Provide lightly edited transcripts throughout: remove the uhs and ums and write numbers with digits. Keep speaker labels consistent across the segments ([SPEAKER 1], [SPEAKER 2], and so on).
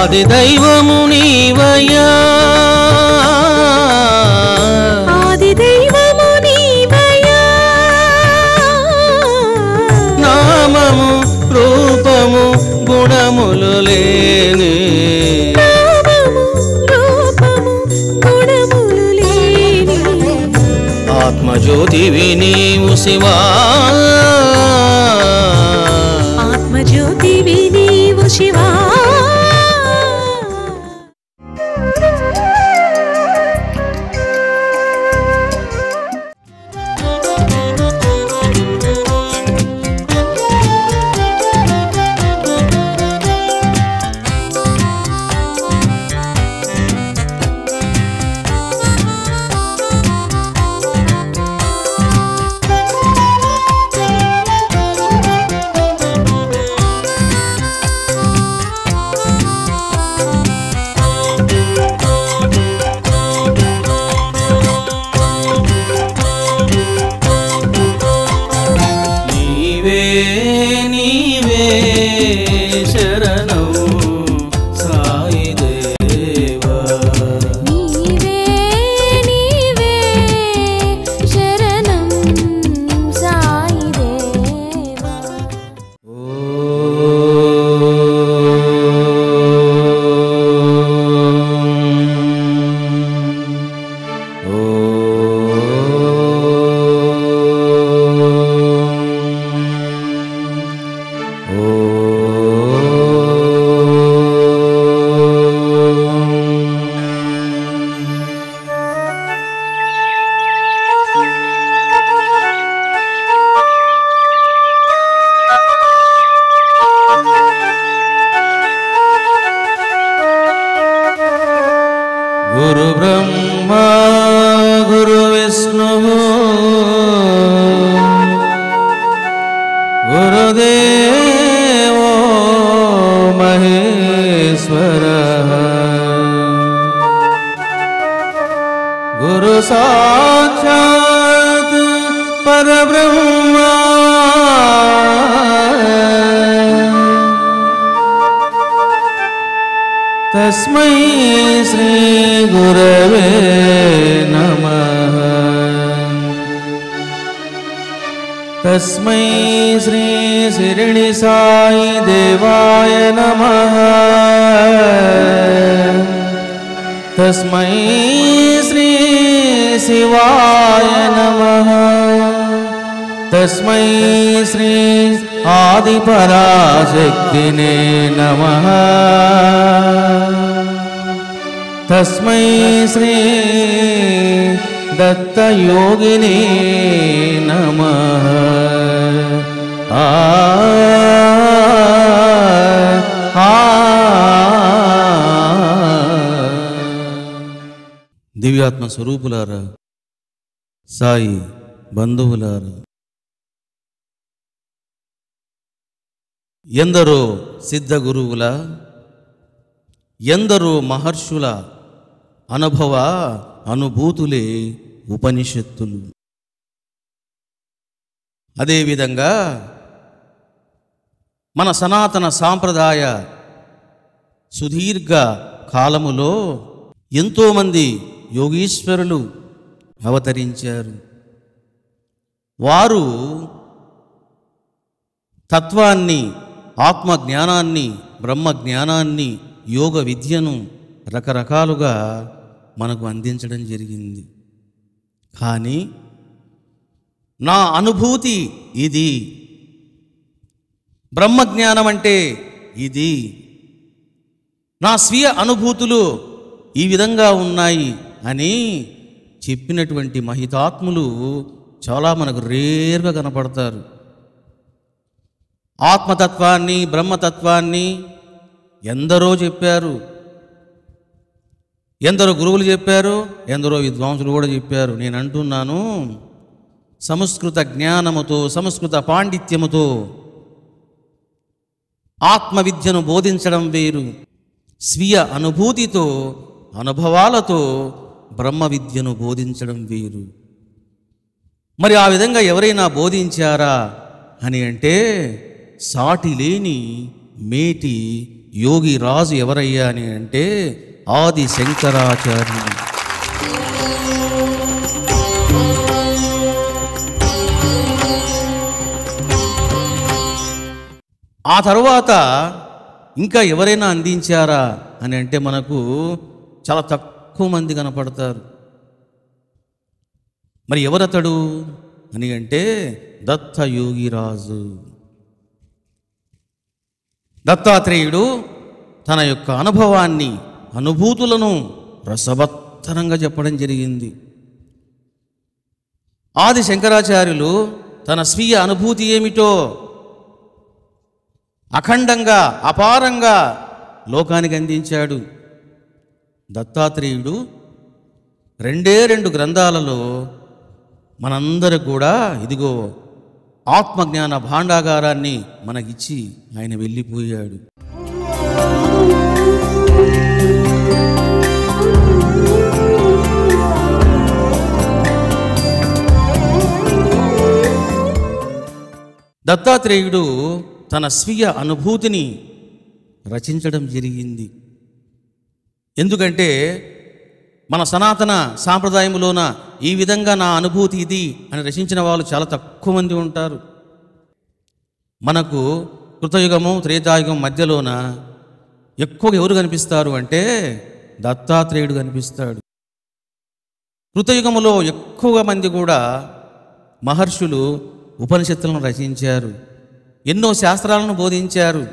[SPEAKER 1] ఆది దైవము నీవయ్యా
[SPEAKER 2] ఆది దైవము నీవయ్యా
[SPEAKER 1] నామము రూపము గుణములు లేని ఆత్మజ్యోతివి నీవు శివా
[SPEAKER 2] ఆత్మజ్యోతివి నీవు శివా
[SPEAKER 1] గురు బ్రహ్మ గురు విష్ణు గురుదేవో మహేశ్వర గురు సాక్షాత్ పరబ్రహ్మ తస్మై శ్రీ గురవే నమః తస్మై శ్రీ శిరిడి సాయి దేవాయ నమః తస్మై శ్రీ శివాయ నమః తస్మై శ్రీ ఆదిపరాశక్తినే నమః తస్మై శ్రీ దత్తయోగినే నమః దివ్యాత్మ స్వరూపులారా, సాయి బంధువులారా, ఎందరో సిద్ధ గురువుల ఎందరో మహర్షుల అనుభవ అనుభూతులే ఉపనిషత్తులు. అదేవిధంగా మన సనాతన సాంప్రదాయ సుదీర్ఘ కాలములో ఎంతోమంది యోగీశ్వరులు అవతరించారు. వారు తత్వాన్ని, ఆత్మజ్ఞానాన్ని, బ్రహ్మజ్ఞానాన్ని, యోగ విద్యను రకరకాలుగా మనకు అందించడం జరిగింది. కానీ నా అనుభూతి ఇది, బ్రహ్మజ్ఞానం అంటే ఇది, నా స్వీయ అనుభూతులు ఈ విధంగా ఉన్నాయి అని చెప్పినటువంటి మహితాత్ములు చాలా మనకు రేర్గా కనపడతారు. ఆత్మతత్వాన్ని, బ్రహ్మతత్వాన్ని ఎందరో చెప్పారు, ఎందరో గురువులు చెప్పారు, ఎందరో విద్వాంసులు కూడా చెప్పారు. నేను అంటున్నాను, సంస్కృత జ్ఞానముతో, సంస్కృత పాండిత్యముతో ఆత్మవిద్యను బోధించడం వేరు, స్వీయ అనుభూతితో, అనుభవాలతో బ్రహ్మ విద్యను బోధించడం వేరు. మరి ఆ విధంగా ఎవరైనా బోధించారా అని అంటే సాటి లేని మేటి యోగి రాజు ఎవరయ్యా అని అంటే ఆది శంకరాచార్యులు. ఆ తరువాత ఇంకా ఎవరైనా అందించారా అని అంటే మనకు చాలా తక్కువ మంది కనపడతారు. మరి ఎవరతడు అని అంటే దత్త యోగిరాజు. దత్తాత్రేయుడు తన యొక్క అనుభవాన్ని, అనుభూతులను రసవత్తరంగా చెప్పడం జరిగింది. ఆది శంకరాచార్యులు తన స్వీయ అనుభూతి ఏమిటో అఖండంగా, అపారంగా లోకానికి అందించాడు. దత్తాత్రేయుడు 2 గ్రంథాలలో మనందరూ కూడా ఇదిగో ఆత్మజ్ఞాన భాండాగారాన్ని మనకిచ్చి ఆయన వెళ్ళిపోయాడు. దత్తాత్రేయుడు తన స్వీయ అనుభూతిని రచించడం జరిగింది. ఎందుకంటే మన సనాతన సాంప్రదాయంలోన ఈ విధంగా నా అనుభూతి ఇది అని రచించిన వాళ్ళు చాలా తక్కువ మంది ఉంటారు. మనకు కృతయుగము, త్రేతాయుగం మధ్యలోన ఎక్కువగా ఎవరు కనిపిస్తారు అంటే దత్తాత్రేయుడు కనిపిస్తాడు. కృతయుగములో ఎక్కువ మంది కూడా మహర్షులు ఉపనిషత్తులను రచించారు, ఎన్నో శాస్త్రాలను బోధించారు.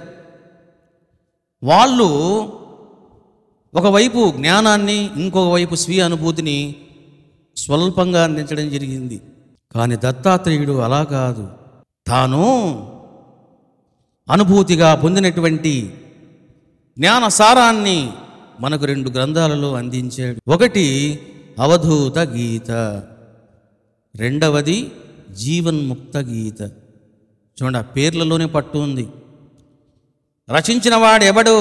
[SPEAKER 1] వాళ్ళు ఒకవైపు జ్ఞానాన్ని, ఇంకొక వైపు స్వీయ అనుభూతిని స్వల్పంగా అందించడం జరిగింది. కానీ దత్తాత్రేయుడు అలా కాదు. తాను అనుభూతిగా పొందినటువంటి జ్ఞాన సారాన్ని మనకు 2 గ్రంథాలలో అందించాడు. ఒకటి అవధూత గీత, రెండవది జీవన్ముక్త గీత. చూడండి, ఆ పేర్లలోనే పట్టు ఉంది. రచించిన వాడు ఎవడు,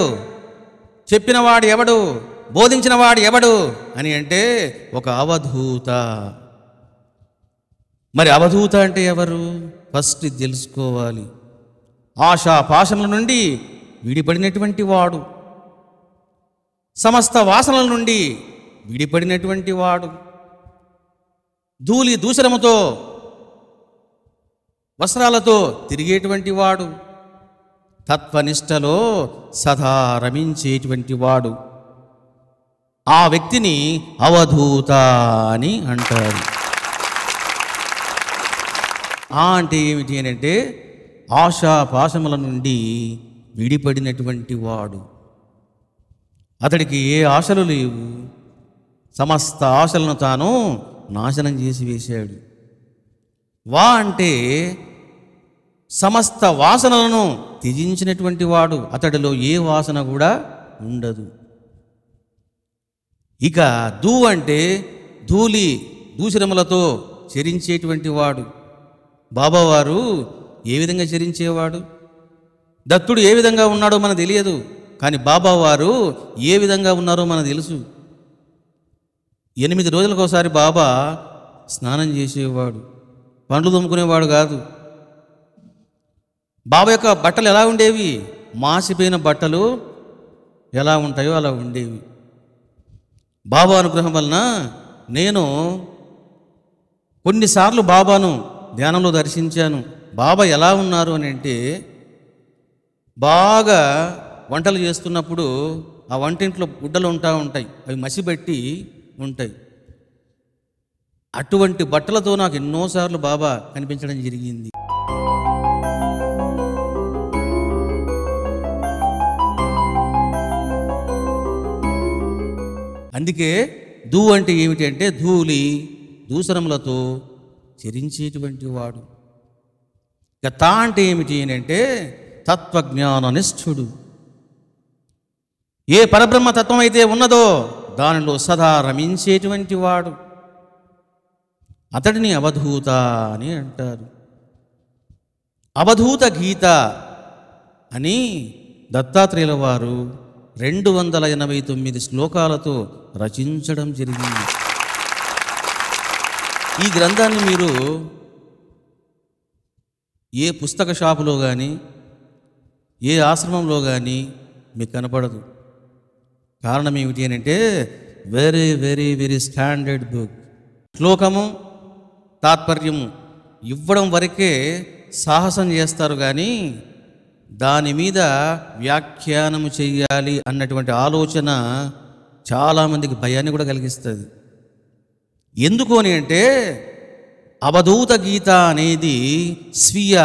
[SPEAKER 1] చెప్పినవాడు ఎవడు, బోధించినవాడు ఎవడు అని అంటే ఒక అవధూత. మరి అవధూత అంటే ఎవరు? ఫస్ట్ ఇది తెలుసుకోవాలి. ఆశా పాశముల నుండి విడిపడినటువంటి వాడు, సమస్త వాసనల నుండి విడిపడినటువంటి వాడు, ధూళి దూషణముతో వస్త్రాలతో తిరిగేటువంటి వాడు, తత్వనిష్టలో సదా రమించేటువంటి వాడు, ఆ వ్యక్తిని అవధూత అని అంటారు. అంటే ఏమిటి అని అంటే ఆశా పాశముల నుండి విడిపడినటువంటి వాడు. అతడికి ఏ ఆశలు లేవు, సమస్త ఆశలను తాను నాశనం చేసి వేశాడు. అంటే సమస్త వాసనలను త్యజించినటువంటి వాడు, అతడిలో ఏ వాసన కూడా ఉండదు. ఇక అంటే ధూళి దూషణములతో చరించేటువంటి వాడు. బాబావారు ఏ విధంగా చరించేవాడు, దత్తుడు ఏ విధంగా ఉన్నాడో మనకు తెలియదు, కానీ బాబావారు ఏ విధంగా ఉన్నారో మనకు తెలుసు. 8 రోజులకు ఒకసారి బాబా స్నానం చేసేవాడు, పండ్లు తోముకునేవాడు కాదు. బాబా యొక్క బట్టలు ఎలా ఉండేవి? మాసిపోయిన బట్టలు ఎలా ఉంటాయో అలా ఉండేవి. బాబా అనుగ్రహం వలన నేను కొన్నిసార్లు బాబాను ధ్యానంలో దర్శించాను. బాబా ఎలా ఉన్నారు అని అంటే బాగా వంటలు చేస్తున్నప్పుడు ఆ వంటింట్లో గుడ్డలు ఉంటాయి, అవి మసిబెట్టి ఉంటాయి. అటువంటి బట్టలతో నాకు ఎన్నోసార్లు బాబా కనిపించడం జరిగింది. అందుకే అంటే ఏమిటి అంటే ధూళి దూషణములతో చరించేటువంటి వాడు. ఇక అంటే ఏమిటి అని అంటే తత్వజ్ఞాన నిష్ఠుడు. ఏ పరబ్రహ్మ తత్వం అయితే ఉన్నదో దానిలో సదా రమించేటువంటి వాడు, అతడిని అవధూత అని అంటారు. అవధూత గీత అని దత్తాత్రేయుల వారు 289 శ్లోకాలతో రచించడం జరిగింది. ఈ గ్రంథాన్ని మీరు ఏ పుస్తక షాపులో కానీ, ఏ ఆశ్రమంలో కానీ మీకు కనపడదు. కారణం ఏమిటి అని అంటే very very very standard book. శ్లోకము తాత్పర్యము ఇవ్వడం వరకే సాహసం చేస్తారు, కానీ దాని మీద వ్యాఖ్యానము చెయ్యాలి అన్నటువంటి ఆలోచన చాలామందికి భయాన్ని కూడా కలిగిస్తుంది. ఎందుకు అని అంటే అవధూత గీత అనేది స్వీయ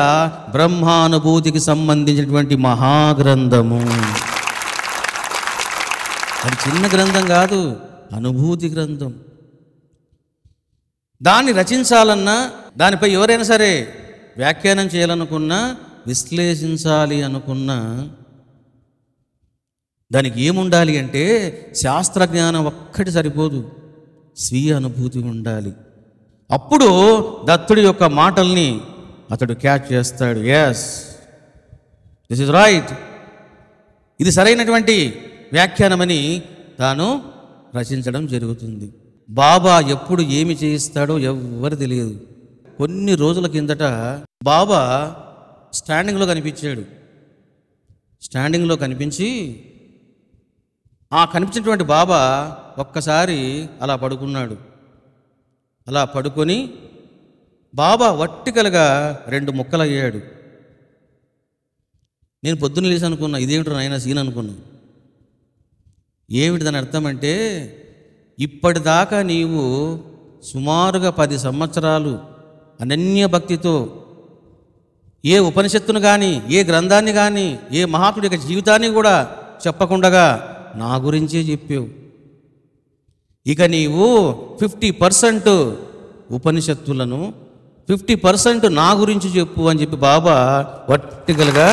[SPEAKER 1] బ్రహ్మానుభూతికి సంబంధించినటువంటి మహాగ్రంథము. అది చిన్న గ్రంథం కాదు, అనుభూతి గ్రంథం. దాన్ని రచించాలన్నా, దానిపై ఎవరైనా సరే వ్యాఖ్యానం చేయాలనుకున్నా, విశ్లేషించాలి అనుకున్నా దానికి ఏముండాలి అంటే శాస్త్రజ్ఞానం ఒక్కటి సరిపోదు, స్వీయ అనుభూతి ఉండాలి. అప్పుడు దత్తుడి యొక్క మాటల్ని అతడు క్యాచ్ చేస్తాడు. ఎస్, దిస్ ఇస్ రైట్, ఇది సరైనటువంటి వ్యాఖ్యానమని తాను రచించడం జరుగుతుంది. బాబా ఎప్పుడు ఏమి చేయిస్తాడో ఎవ్వరు తెలియదు. కొన్ని రోజుల కిందట బాబా స్టాండింగ్లో కనిపించాడు. స్టాండింగ్లో కనిపించి ఆ కనిపించినటువంటి బాబా ఒక్కసారి అలా పడుకున్నాడు. అలా పడుకొని బాబా వర్టికల్గా 2 ముక్కలయ్యాడు. నేను పొద్దున్న లేచి అనుకున్నా, ఇదేమిటో నాయన సీన్ అనుకున్నా. ఏమిటి దాని అర్థం అంటే, ఇప్పటిదాకా నీవు సుమారుగా 10 సంవత్సరాలు అనన్య భక్తితో ఏ ఉపనిషత్తును కానీ, ఏ గ్రంథాన్ని కానీ, ఏ మహాత్ముడి యొక్క జీవితాన్ని కూడా చెప్పకుండగా నా గురించే చెప్పావు. ఇక నీవు 50% ఉపనిషత్తులను, 50% నా గురించి చెప్పు అని చెప్పి బాబా వర్టికల్గా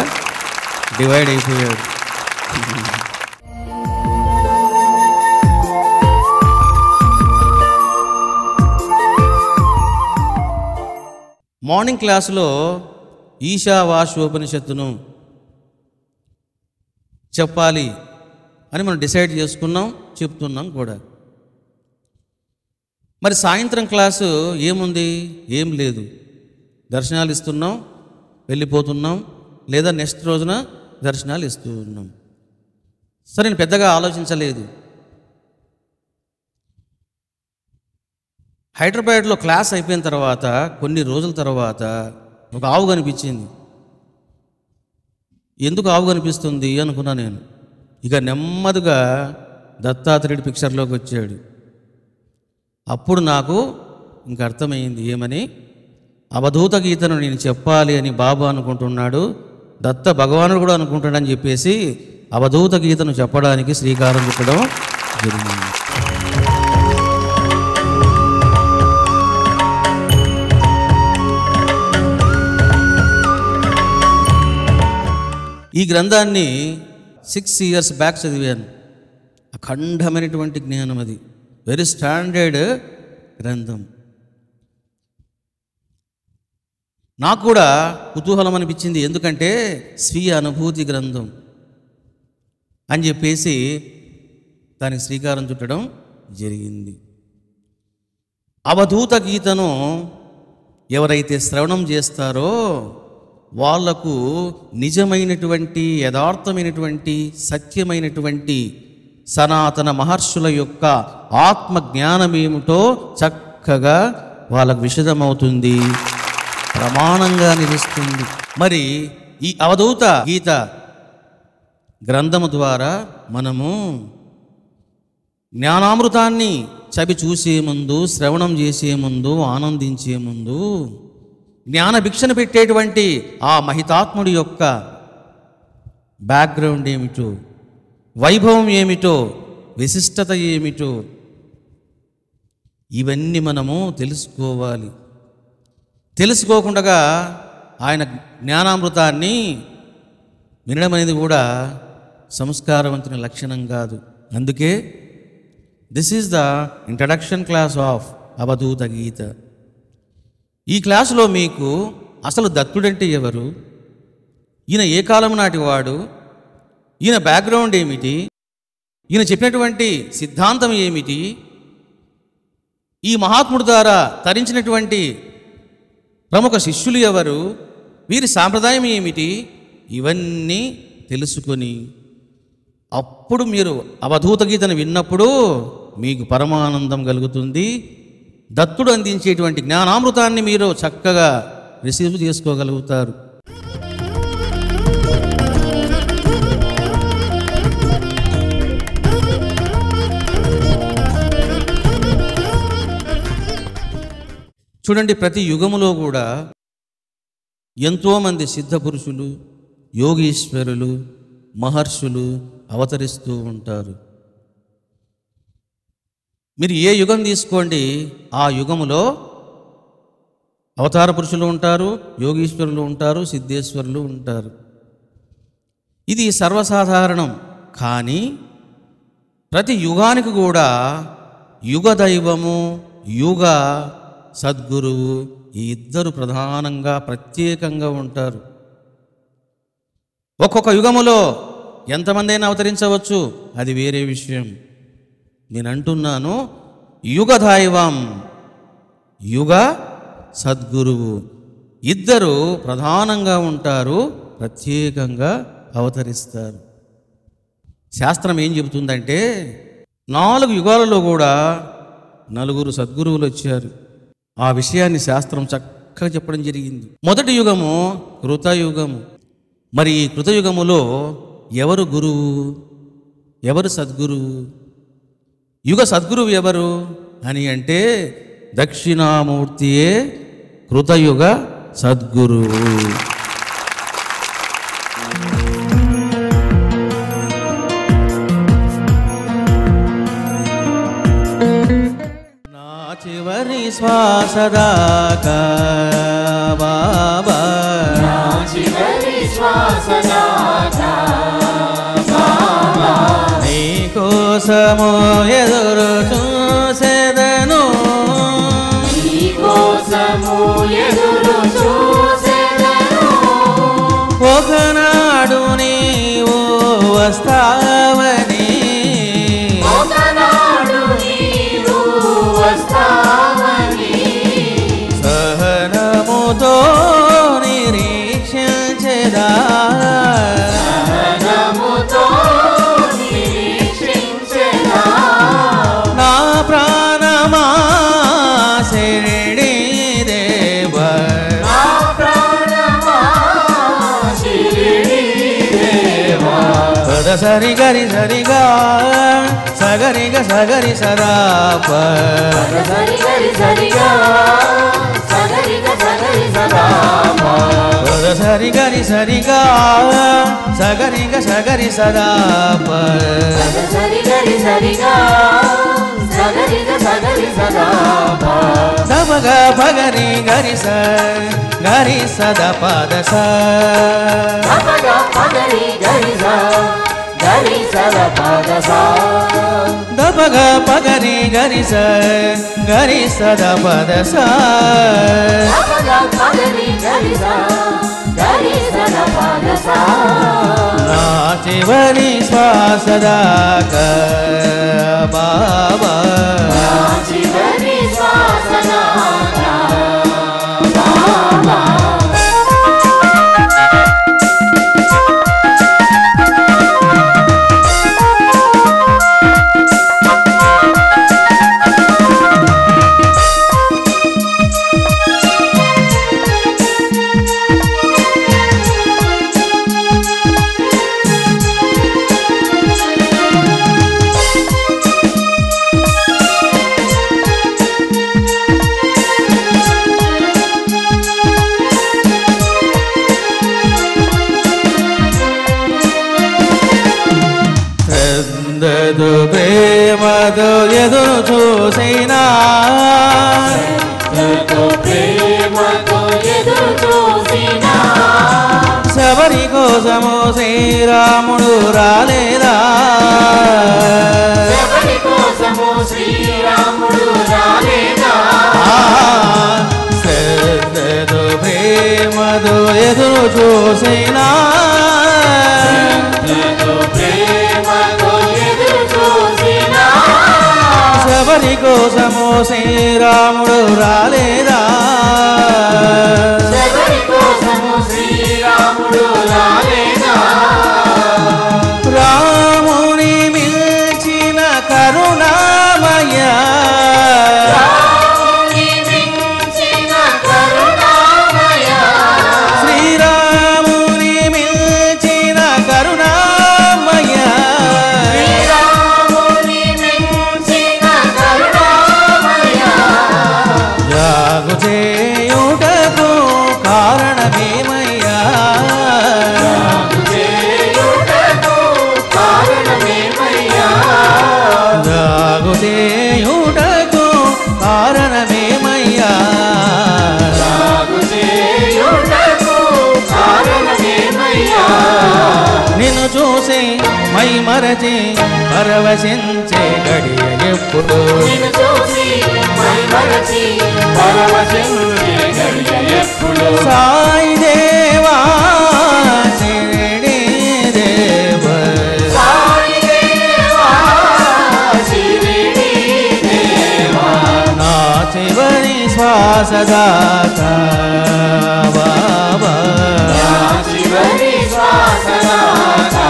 [SPEAKER 1] డివైడ్ అయిపోయాడు. మార్నింగ్ క్లాసులో ఈశావాస్యోపనిషత్తును చెప్పాలి అని మనం డిసైడ్ చేసుకున్నాం, చెప్తున్నాం కూడా. మరి సాయంత్రం క్లాసు ఏముంది? ఏం లేదు, దర్శనాలు ఇస్తున్నాం, వెళ్ళిపోతున్నాం, లేదా నెక్స్ట్ రోజున దర్శనాలు ఇస్తూ ఉన్నాం. సరే, నేను పెద్దగా ఆలోచించలేదు. హైదరాబాద్లో క్లాస్ అయిపోయిన తర్వాత కొన్ని రోజుల తర్వాత ఒక ఆవు కనిపించింది. ఎందుకు ఆవు కనిపిస్తుంది అనుకున్నా నేను. ఇక నెమ్మదిగా దత్తాత్రేయుడి పిక్చర్లోకి వచ్చాడు. అప్పుడు నాకు ఇంక అర్థమైంది ఏమని. అవధూత గీతను నేను చెప్పాలి అని బాబా అనుకుంటున్నాడు, దత్త భగవానుడు కూడా అనుకుంటాడని చెప్పేసి అవధూత గీతను చెప్పడానికి శ్రీకారం చుట్టడం జరిగింది. ఈ గ్రంథాన్ని 6 years బ్యాక్ చదివాను. అఖండమైనటువంటి జ్ఞానం, అది వెరీ స్టాండర్డ్ గ్రంథం. నాకు కూడా కుతూహలం అనిపించింది, ఎందుకంటే స్వీయ అనుభూతి గ్రంథం అని చెప్పేసి దానికి శ్రీకారం చుట్టడం జరిగింది. అవధూత గీతను ఎవరైతే శ్రవణం చేస్తారో వాళ్లకు నిజమైనటువంటి, యథార్థమైనటువంటి, సత్యమైనటువంటి సనాతన మహర్షుల యొక్క ఆత్మజ్ఞానం ఏమిటో చక్కగా వాళ్ళకు విషదమవుతుంది, ప్రమాణంగా నిలుస్తుంది. మరి ఈ అవధూత గీత గ్రంథము ద్వారా మనము జ్ఞానామృతాన్ని చవి చూసే ముందు, శ్రవణం చేసే ముందు, ఆనందించే ముందు జ్ఞాన భిక్షను పెట్టేటువంటి ఆ మహితాత్ముడి యొక్క బ్యాక్గ్రౌండ్ ఏమిటో, వైభవం ఏమిటో, విశిష్టత ఏమిటో ఇవన్నీ మనము తెలుసుకోవాలి. తెలుసుకోకుండా ఆయన జ్ఞానామృతాన్ని వినడం అనేది కూడా సంస్కారవంతుని లక్షణం కాదు. అందుకే this is the introduction class of అవధూత గీత. ఈ క్లాసులో మీకు అసలు దత్తుడంటే ఎవరు, ఈయన ఏ కాలం నాటి వాడు, ఈయన బ్యాక్గ్రౌండ్ ఏమిటి, ఈయన చెప్పినటువంటి సిద్ధాంతం ఏమిటి, ఈ మహాత్ముడి ద్వారా తరించినటువంటి ప్రముఖ శిష్యులు ఎవరు, వీరి సాంప్రదాయం ఏమిటి, ఇవన్నీ తెలుసుకొని అప్పుడు మీరు అవధూత గీతను విన్నప్పుడు మీకు పరమానందం కలుగుతుంది. దత్తుడు అందించేటువంటి జ్ఞానామృతాన్ని మీరు చక్కగా రిసీవ్ చేసుకోగలుగుతారు. చూడండి, ప్రతి యుగములో కూడా ఎంతోమంది సిద్ధ పురుషులు, యోగీశ్వరులు, మహర్షులు అవతరిస్తూ ఉంటారు. మీరు ఏ యుగం తీసుకోండి, ఆ యుగములో అవతార పురుషులు ఉంటారు, యోగీశ్వరులు ఉంటారు, సిద్ధేశ్వరులు ఉంటారు. ఇది సర్వసాధారణం. కానీ ప్రతి యుగానికి కూడా యుగ దైవము, యుగ సద్గురువు, ఈ ఇద్దరు ప్రధానంగా ప్రత్యేకంగా ఉంటారు. ఒక్కొక్క యుగములో ఎంతమంది అయినా అవతరించవచ్చు, అది వేరే విషయం. నేను అంటున్నాను, యుగ దైవం, యుగ సద్గురువు ఇద్దరు ప్రధానంగా ఉంటారు, ప్రత్యేకంగా అవతరిస్తారు. శాస్త్రం ఏం చెబుతుందంటే 4 యుగాలలో కూడా 4 సద్గురువులు వచ్చారు. ఆ విషయాన్ని శాస్త్రం చక్కగా చెప్పడం జరిగింది. మొదటి యుగము కృతయుగము. మరి ఈ కృతయుగములో ఎవరు గురువు, ఎవరు సద్గురువు? యుగ సద్గురువు ఎవరు అని అంటే దక్షిణామూర్తియే కృతయుగ సద్గురువు. నా చివరి శ్వాస దాకా బాబా,
[SPEAKER 3] నా చివరి శ్వాస దాకా బాబా,
[SPEAKER 1] నీ కోసము ఎదురు చూసేదను,
[SPEAKER 3] నీ కోసము ఎదురు చూసేదను.
[SPEAKER 1] ఒకనాడు నీవు వస్తావని,
[SPEAKER 3] ఒకనాడు నీవు వస్తావని
[SPEAKER 1] సహనముతో నిరీక్షించెదా,
[SPEAKER 3] సహనముతో నిరీక్షించెదా.
[SPEAKER 1] నా ప్రాణమా శిరిడి దేవ,
[SPEAKER 3] నా ప్రాణమా శిరిడి దేవా.
[SPEAKER 1] పద సరి గరి సరిగా సగరిగ సగరి సదాప,
[SPEAKER 3] సరి గరి సరిగా సగరిగ సగరి సదాపా.
[SPEAKER 1] పద సరి గరి సరిగా సగరిగ సగరి సదాప,
[SPEAKER 3] సరి గరి సరిగా సగరిగ సగరి సదాపా.
[SPEAKER 1] దమగ పగరి గరి స గరి సద పద స,
[SPEAKER 3] పగ పగరి గరి స గరి సద పద సా.
[SPEAKER 1] దమగ పగరి గరి స గరి సద పద స,
[SPEAKER 3] పగ పగరి గరి స గరి సద పద సా.
[SPEAKER 1] నా చివరి శ్వాస దాకా బాబా,
[SPEAKER 3] నా చివరి శ్వాస దాకా బాబా.
[SPEAKER 1] శ్రద్ధతో ప్రేమతో ఎదురు చూసినా,
[SPEAKER 3] ప్రేమతో ఎదురు చూసినా,
[SPEAKER 1] శబరి కోసము శ్రీరాముడు రాలేదా,
[SPEAKER 3] ఎవరి కోసము శ్రీరాముడు రాలేదా.
[SPEAKER 1] శ్రద్ధతో ప్రేమతో ఎదురు చూసినా,
[SPEAKER 3] ప్రేమతో ఎదురు చూసినా,
[SPEAKER 1] శబరి కోసము శ్రీరాముడు రాలేదా,
[SPEAKER 3] ఎవరి కోసము శ్రీరాముడు రాలేదా.
[SPEAKER 1] రాము చేయుటకు కారణమేమయ్యా
[SPEAKER 3] సాగు చేయుటకు కారణమేమయ్యా
[SPEAKER 1] నిన్ను చూసి మై మరచి పరవశించే గడియ ఎప్పుడు
[SPEAKER 3] నిన్ను చూసి మైమరచి పరవశించే గడియ ఎప్పుడు
[SPEAKER 1] సాయి దేవా శిరిడి దేవా
[SPEAKER 3] సాయి దేవా శిరిడి దేవా
[SPEAKER 1] నా చివరి శ్వాస దాకా బాబా
[SPEAKER 3] నా చివరి శ్వాస దాకా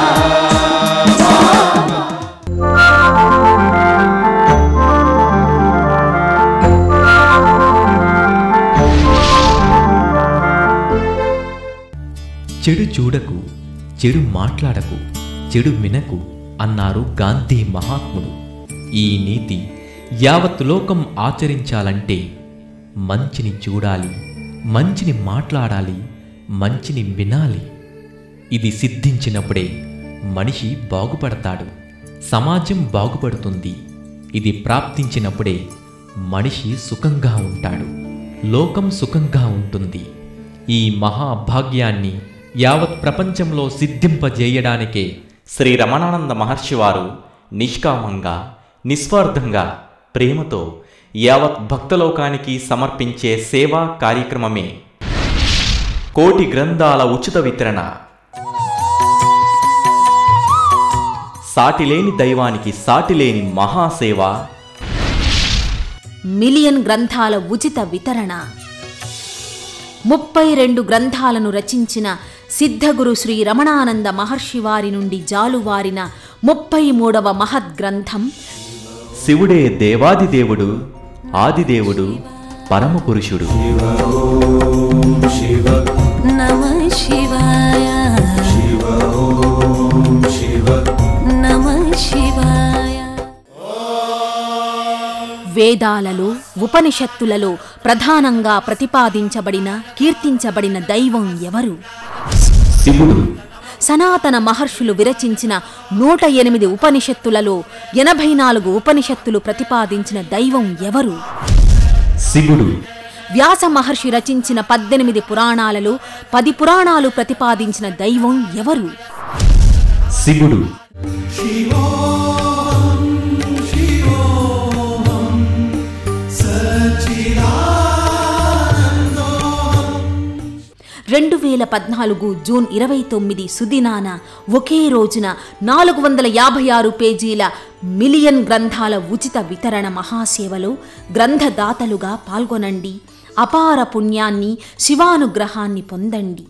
[SPEAKER 4] చెడు చూడకు, చెడు మాట్లాడకు, చెడు వినకు అన్నారు గాంధీ మహాత్ముడు. ఈ నీతి యావత్ లోకం ఆచరించాలంటే మంచిని చూడాలి, మంచిని మాట్లాడాలి, మంచిని వినాలి. ఇది సిద్ధించినప్పుడే మనిషి బాగుపడతాడు, సమాజం బాగుపడుతుంది. ఇది ప్రాప్తించినప్పుడే మనిషి సుఖంగా ఉంటాడు, లోకం సుఖంగా ఉంటుంది. ఈ మహాభాగ్యాన్ని యావత్ ప్రపంచంలో సిద్ధింపజేయడానికే శ్రీ రమణానంద మహర్షి వారు నిష్కామంగా, నిస్వార్థంగా, ప్రేమతో యావత్ భక్తలోకానికి సమర్పించే సేవా కార్యక్రమమే కోటి గ్రంథాల ఉచిత వితరణ. సాటిలేని దైవానికి సాటిలేని మహాసేవ,
[SPEAKER 5] మిలియన్ గ్రంథాల ఉచిత వితరణ. 32 గ్రంథాలను రచించిన సిద్ధగురు శ్రీ రమణానంద మహర్షి వారి నుండి జాలువారిన 33వ మహద్గ్రంథం
[SPEAKER 4] శివుడే దేవాదిదేవుడు, ఆదిదేవుడు, పరమపురుషుడు.
[SPEAKER 2] నమః శివాయ నమః శివాయ.
[SPEAKER 5] వేదాలలో, ఉపనిషత్తులలో ప్రధానంగా ప్రతిపాదించబడిన, కీర్తించబడిన దైవం ఎవరు?
[SPEAKER 4] శివుడు.
[SPEAKER 5] సనాతన మహర్షులు విరచించిన 108 ఉపనిషత్తులలో 84 ఉపనిషత్తులు ప్రతిపాదించిన దైవం ఎవరు?
[SPEAKER 4] శివుడు.
[SPEAKER 5] వ్యాస మహర్షి రచించిన 18 పురాణాలలో 10 పురాణాలు ప్రతిపాదించిన దైవం ఎవరు?
[SPEAKER 4] శివుడు.
[SPEAKER 5] రెండు 2014 జూన్ 29 సుదినాన ఒకే రోజున 456 పేజీల మిలియన్ గ్రంథాల ఉచిత వితరణ మహాసేవలో గ్రంథదాతలుగా పాల్గొనండి. అపార పుణ్యాన్ని, శివానుగ్రహాన్ని పొందండి.